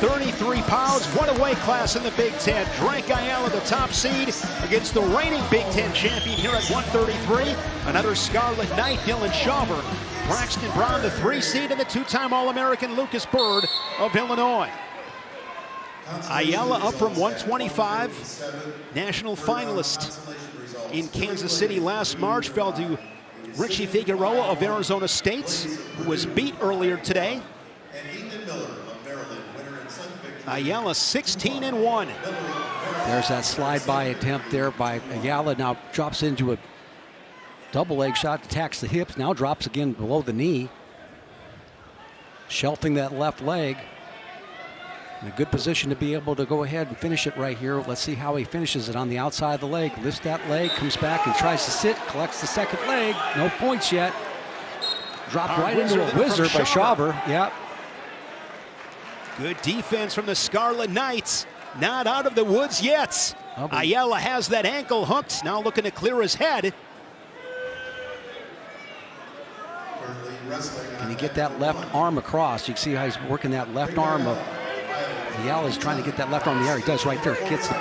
133 pounds, one weight class in the Big Ten. Drake Ayala, the top seed, against the reigning Big Ten champion here at 133. Another Scarlet Knight, Dylan Chauver. Braxton Brown, the 3 seed, and the 2-time All-American Lucas Byrd of Illinois. Ayala up from 125, national finalist in Kansas City last March, fell to Richie Figueroa of Arizona State, who was beat earlier today. Ayala 16-1. There's that slide-by attempt there by Ayala. Now drops into a double leg shot, attacks the hips, now drops again below the knee. Shelving that left leg. In a good position to be able to go ahead and finish it right here. Let's see how he finishes it on the outside of the leg. Lifts that leg, comes back and tries to sit, collects the second leg. No points yet. Dropped right into a whizzer by Chauver. Yep. Good defense from the Scarlet Knights. Not out of the woods yet. Ayala has that ankle hooked. Now looking to clear his head. Can he get that left arm across? You can see how he's working that left arm of Ayala's trying to get that left arm in the air. He does right there.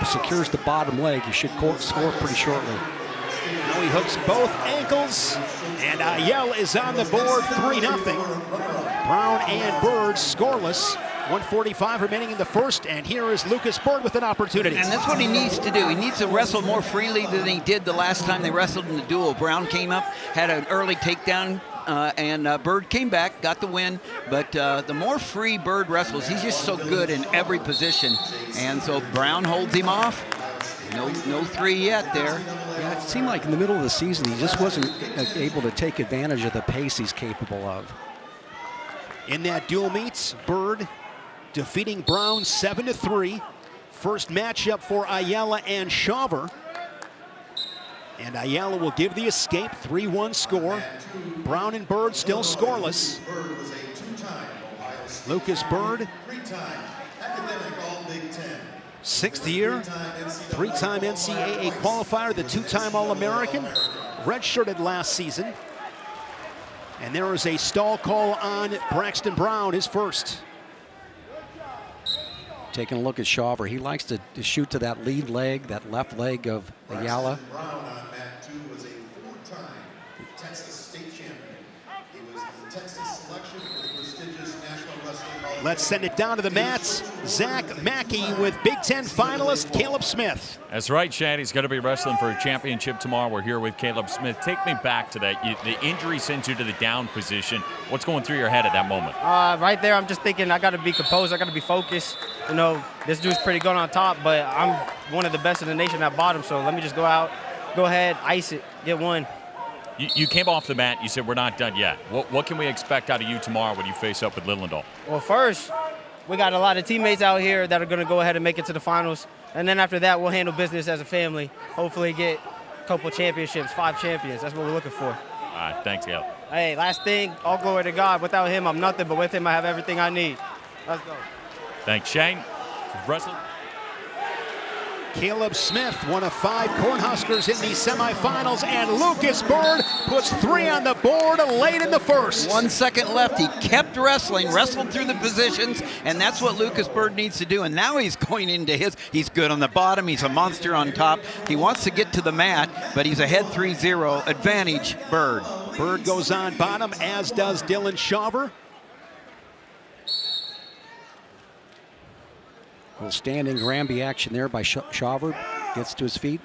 Secures the bottom leg. He should score pretty shortly. Now he hooks both ankles, and Ayala is on the board, 3-0. Brown and Byrd scoreless. 1:45 remaining in the first, and here is Lucas Byrd with an opportunity. And that's what he needs to do. He needs to wrestle more freely than he did the last time they wrestled in the duel. Brown came up, had an early takedown, and Byrd came back, got the win. But the more free Byrd wrestles, he's just so good in every position. And so Brown holds him off. No 3 yet there. Yeah, it seemed like in the middle of the season, he just wasn't able to take advantage of the pace he's capable of. In that dual meets, Byrd defeating Brown 7-3. First matchup for Ayala and Chauver. And Ayala will give the escape, 3-1 score. Brown and Byrd still scoreless. Lucas Byrd, 6th year, 3-time NCAA qualifier, the 2-time All-American, redshirted last season. And there is a stall call on Braxton Brown, his first. Taking a look at Chauver, he likes to shoot to that lead leg, that left leg of Ayala. Let's send it down to the mats. Zach Mackey with Big Ten finalist Caleb Smith. That's right, Shad. He's going to be wrestling for a championship tomorrow. We're here with Caleb Smith. Take me back to that. The injury sends you to the down position. What's going through your head at that moment? Right there, I'm just thinking I got to be composed. I got to be focused. You know, this dude's pretty good on top, but I'm one of the best in the nation at bottom. So let me just go ahead, ice it, get one. You came off the mat. You said we're not done yet. What can we expect out of you tomorrow when you face up with Lillendahl? Well, first, we got a lot of teammates out here that are going to go ahead and make it to the finals. And then after that, we'll handle business as a family. Hopefully get a couple championships, 5 champions. That's what we're looking for. All right, thanks, Caleb. Hey, last thing, all glory to God. Without him, I'm nothing, but with him, I have everything I need. Let's go. Thanks, Shane. Wrestling. Caleb Smith, one of 5 Cornhuskers in the semifinals, and Lucas Byrd puts 3 on the board late in the first. 1 second left. He kept wrestling, wrestled through the positions, and that's what Lucas Byrd needs to do. And now he's going into his. He's good on the bottom. He's a monster on top. He wants to get to the mat, but he's ahead 3-0. Advantage, Byrd. Byrd goes on bottom, as does Dylan Chauver. A little standing Granby action there by Chauver. Gets to his feet.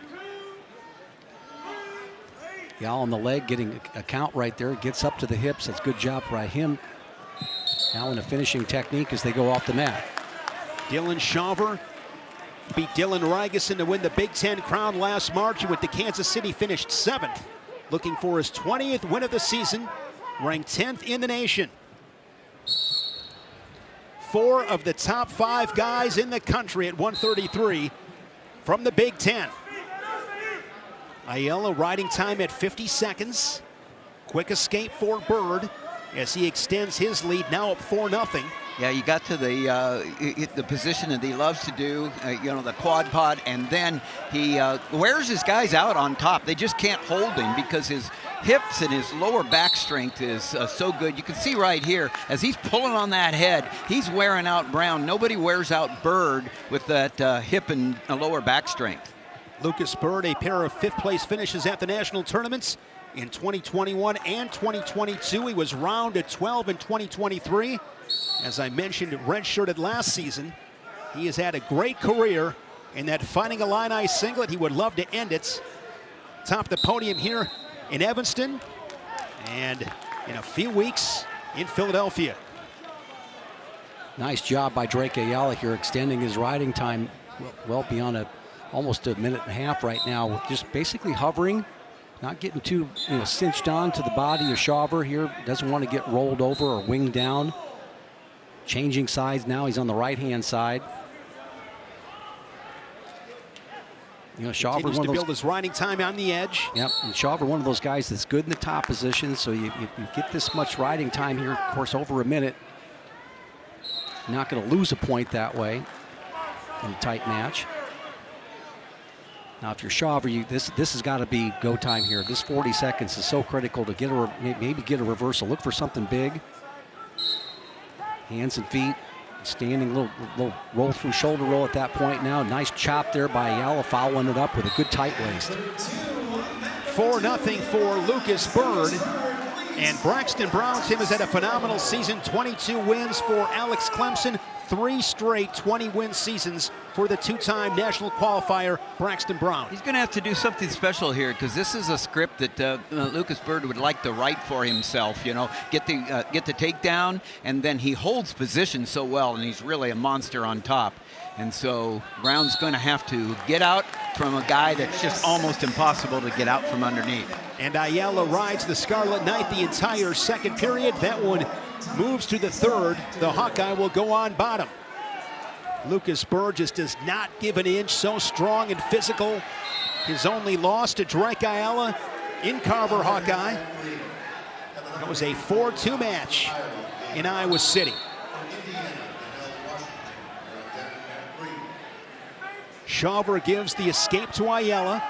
Y'all on the leg, getting a count right there. Gets up to the hips. That's a good job by him. Now in a finishing technique as they go off the mat. Dylan Chauver beat Dylan Rigason to win the Big Ten crown last March. He went to Kansas City, finished 7th. Looking for his 20th win of the season. Ranked 10th in the nation. 4 of the top 5 guys in the country at 133 from the Big Ten. Ayala riding time at 50 seconds. Quick escape for Byrd as he extends his lead, now up 4-0. Yeah, you got to the position that he loves to do, you know, the quad pod, and then he wears his guys out on top. They just can't hold him because his hips and his lower back strength is so good. You can see right here, as he's pulling on that head, he's wearing out Brown. Nobody wears out Byrd with that hip and lower back strength. Lucas Byrd, a pair of fifth-place finishes at the national tournaments in 2021 and 2022. He was round at 12 in 2023. As I mentioned, redshirted last season. He has had a great career in that Fighting Illini singlet. He would love to end it. Top the podium here in Evanston and in a few weeks in Philadelphia. Nice job by Drake Ayala here, extending his riding time well beyond almost a minute and a half right now. Just basically hovering, not getting too cinched on to the body of Shawver here. Doesn't want to get rolled over or winged down. Changing sides now. He's on the right-hand side. Shawver continues to build his riding time on the edge. Yep, and Shawver, one of those guys that's good in the top position, so you get this much riding time here, of course, over a minute. Not going to lose a point that way in a tight match. Now, if you're Shawver, this has got to be go time here. This 40 seconds is so critical to get maybe get a reversal. Look for something big. Hands and feet. Standing, little roll through shoulder roll at that point now. Nice chop there by Ayala, following it up with a good tight waist. 4-0 for Lucas Byrd. And Braxton Brown's team has had a phenomenal season. 22 wins for Alex Clemson. 3 straight 20-win seasons for the two-time national qualifier, Braxton Brown. He's going to have to do something special here, because this is a script that Lucas Byrd would like to write for himself. Get the takedown, and then he holds position so well, and he's really a monster on top. And so Brown's going to have to get out from a guy that's just almost impossible to get out from underneath. And Ayala rides the Scarlet Knight the entire second period. That one moves to the third. The Hawkeye will go on bottom. Lucas Byrd just does not give an inch, so strong and physical. His only loss to Drake Ayala in Carver Hawkeye. That was a 4-2 match in Iowa City. Shawver gives the escape to Ayala.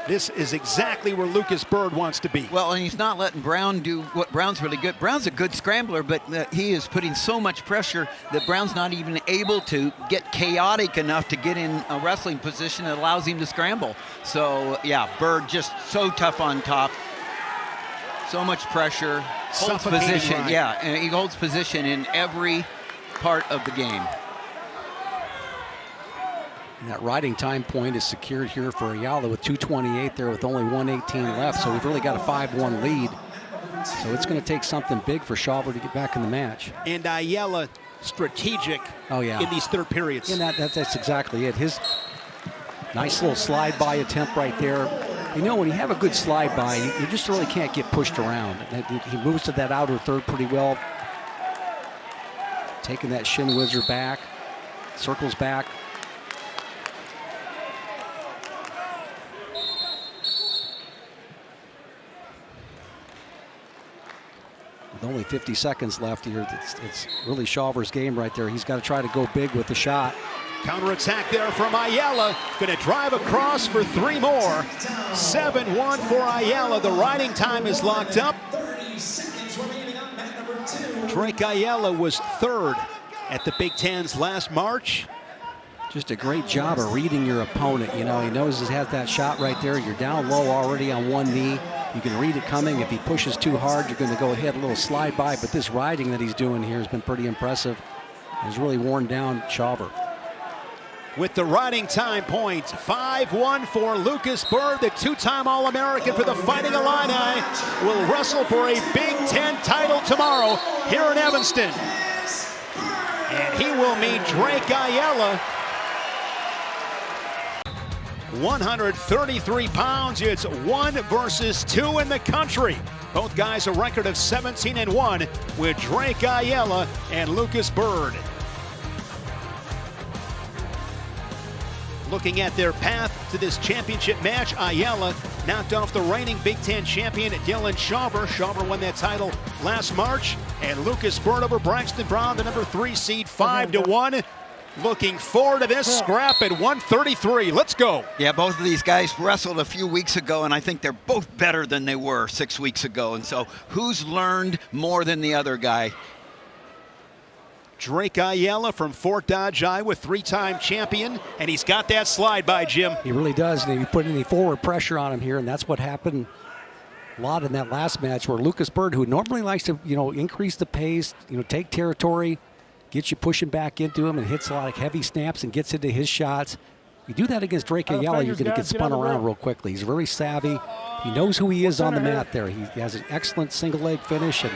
This is exactly where Lucas Byrd wants to be. Well, and he's not letting Brown do what Brown's really good. Brown's a good scrambler, but he is putting so much pressure that Brown's not even able to get chaotic enough to get in a wrestling position that allows him to scramble. So, yeah, Byrd just so tough on top. So much pressure. Holds position, ride. Yeah, and he holds position in every part of the game. And that riding time point is secured here for Ayala with 2:28 there with only 1:18 left. So we've really got a 5-1 lead. So it's going to take something big for Shawver to get back in the match. And Ayala strategic in these third periods. And that's exactly it. His nice little slide by attempt right there. When you have a good slide by, you just really can't get pushed around. He moves to that outer third pretty well. Taking that shin whizzer back, circles back. With only 50 seconds left here, it's really Shawver's game right there. He's got to try to go big with the shot. Counterattack there from Ayala. Going to drive across for 3 more. 7-1 for Ayala. The riding time is locked up. Drake Ayala was 3rd at the Big Ten's last March. Just a great job of reading your opponent. He knows he has that shot right there. You're down low already on one knee. You can read it coming. If he pushes too hard, you're going to go ahead, a little slide by. But this riding that he's doing here has been pretty impressive. He's really worn down Shawver. With the riding time point, 5-1 for Lucas Byrd, the 2-time All-American for the Fighting Illini, will wrestle for a Big Ten title tomorrow here in Evanston. And he will meet Drake Ayala. 133 pounds, it's 1 versus 2 in the country. Both guys a record of 17-1 with Drake Ayala and Lucas Byrd. Looking at their path to this championship match, Ayala knocked off the reigning Big Ten champion Dylan Shawver. Shawver won that title last March. And Lucas Byrd over Braxton Brown, the number 3 seed, 5-1. looking forward to this scrap at 133. Let's go. Yeah, both of these guys wrestled a few weeks ago, and I think they're both better than they were 6 weeks ago. And so who's learned more than the other guy? Drake Ayala from Fort Dodge, Iowa, 3-time champion, and he's got that slide by, Jim. He really does, and he put any forward pressure on him here, and that's what happened a lot in that last match where Lucas Byrd, who normally likes to, increase the pace, take territory, gets you pushing back into him and hits a lot of heavy snaps and gets into his shots. You do that against Drake Ayala, you're going to get spun around real quickly. He's very savvy. He knows who he is on the mat there. He has an excellent single leg finish, and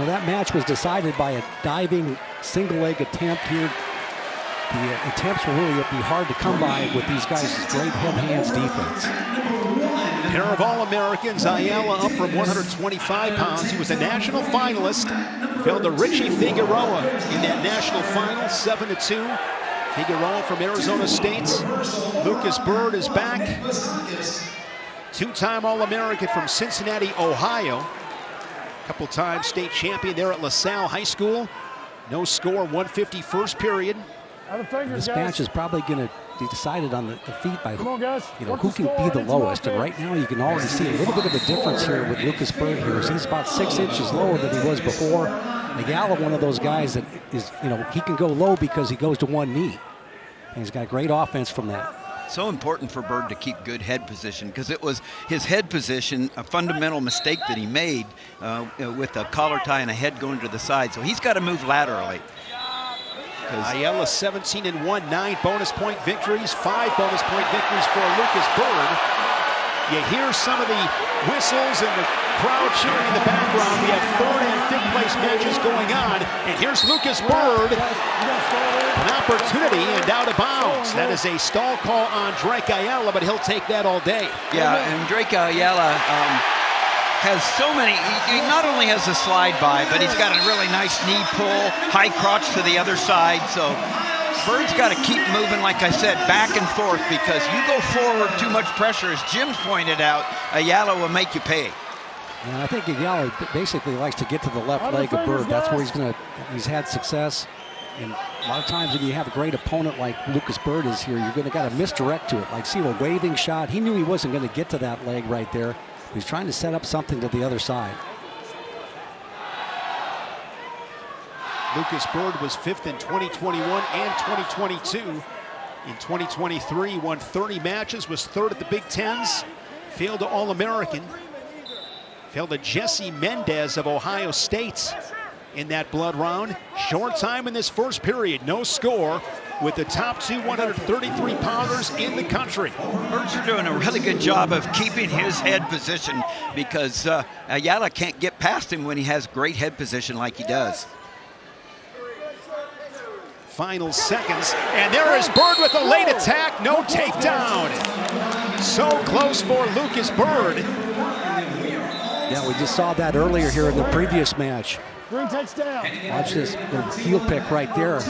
that match was decided by a diving single leg attempt here. The attempts will really be hard to come by with these guys' great head-hands defense. Pair of All-Americans, Ayala up from 125 pounds. He was a national finalist. Fell to Richie Figueroa in that national final, 7-2. Figueroa from Arizona State. Lucas Byrd is back. 2-time All-American from Cincinnati, Ohio. Couple times state champion there at LaSalle High School. No score, 150 first period. This match is probably going to be decided on the feet by who can be the lowest. And right now you can already see a little bit of a difference here with Lucas Byrd here. He's about 6 inches lower than he was before. Ayala, one of those guys that is, he can go low because he goes to one knee. And he's got great offense from that. So important for Byrd to keep good head position, because it was his head position, a fundamental mistake that he made with a collar tie and a head going to the side. So he's got to move laterally. Ayala 17-1, 9 bonus point victories, 5 bonus point victories for Lucas Byrd. You hear some of the whistles and the crowd cheering in the background. We have 3rd and 5th place matches going on. And here's Lucas Byrd. An opportunity and out of bounds. That is a stall call on Drake Ayala, but he'll take that all day. Yeah, and Drake Ayala has so many. He not only has a slide by, but he's got a really nice knee pull, high crotch to the other side. So Byrd's got to keep moving, like I said, back and forth, because you go forward too much pressure, as Jim's pointed out, Ayala will make you pay. And I think Ayala basically likes to get to the left leg of Byrd. That's where he's had success. And a lot of times when you have a great opponent like Lucas Byrd is here, you're going to got to misdirect to it. Like, see a waving shot. He knew he wasn't going to get to that leg right there. He's trying to set up something to the other side. Lucas Byrd was 5th in 2021 and 2022. In 2023, won 30 matches, was 3rd at the Big Tens, failed to All-American, failed to Jesse Mendez of Ohio State in that blood round. Short time in this first period, no score, with the top 2 133-pounders in the country. Birds are doing a really good job of keeping his head position, because Ayala can't get past him when he has great head position like he does. Final seconds, and there is Byrd with a late attack, no takedown. So close for Lucas Byrd. Yeah, we just saw that earlier here in the previous match. Watch this little heel pick right there.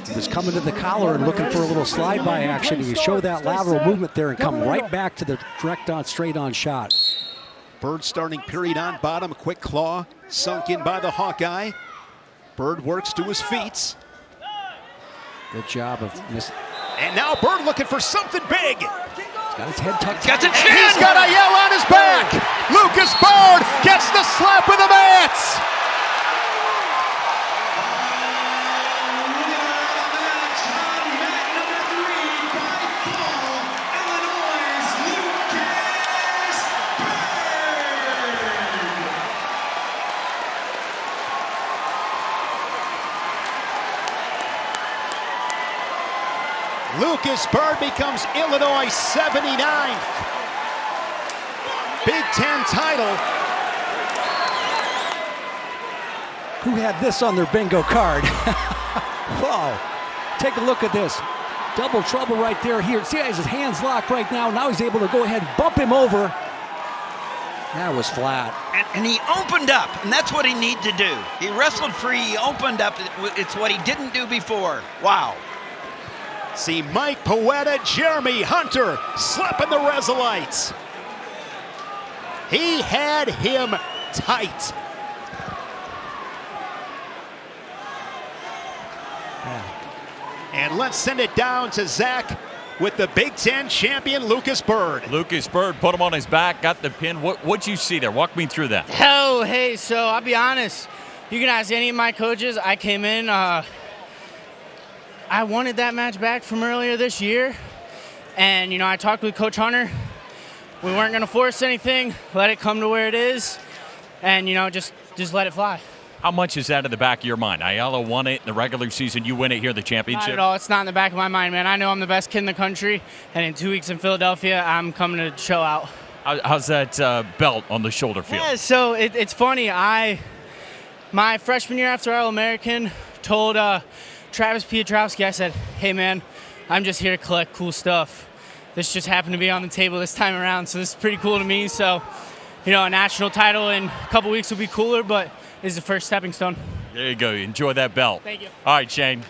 He was coming to the collar and looking for a little slide-by action. He showed that lateral movement there and come right back to the direct-on, straight-on shot. Byrd starting period on bottom, quick claw, sunk in by the Hawkeye. Byrd works to his feet. Good job of miss. And now Byrd looking for something big. He's got his head tucked. Got the chin. He's got Ayala on his back. Lucas Byrd gets the slap of the mats. Lucas Byrd becomes Illinois' 79th Big Ten title. Who had this on their bingo card? Whoa. Take a look at this. Double trouble right there here. See, he has his hands locked right now. Now he's able to go ahead and bump him over. That was flat. And he opened up, and that's what he needed to do. He wrestled free, he opened up. It's what he didn't do before. Wow. See Mike Poeta, Jeremy Hunter slapping the Resolites. He had him tight. And let's send it down to Zach with the Big Ten champion, Lucas Byrd. Lucas Byrd put him on his back, got the pin. What'd you see there? Walk me through that. Oh, hey, so I'll be honest. You can ask any of my coaches. I came in, I wanted that match back from earlier this year. And, I talked with Coach Hunter. We weren't going to force anything, let it come to where it is, and, just let it fly. How much is that in the back of your mind? Ayala won it in the regular season. You win it here in the championship? Not at all. It's not in the back of my mind, man. I know I'm the best kid in the country, and in 2 weeks in Philadelphia, I'm coming to show out. How's that belt on the shoulder feel? Yeah, so it's funny. My freshman year after All-American, told Travis Piotrowski, I said, hey, man, I'm just here to collect cool stuff. This just happened to be on the table this time around, so this is pretty cool to me. So, a national title in a couple weeks will be cooler, but this is the first stepping stone. There you go. Enjoy that belt. Thank you. All right, Shane.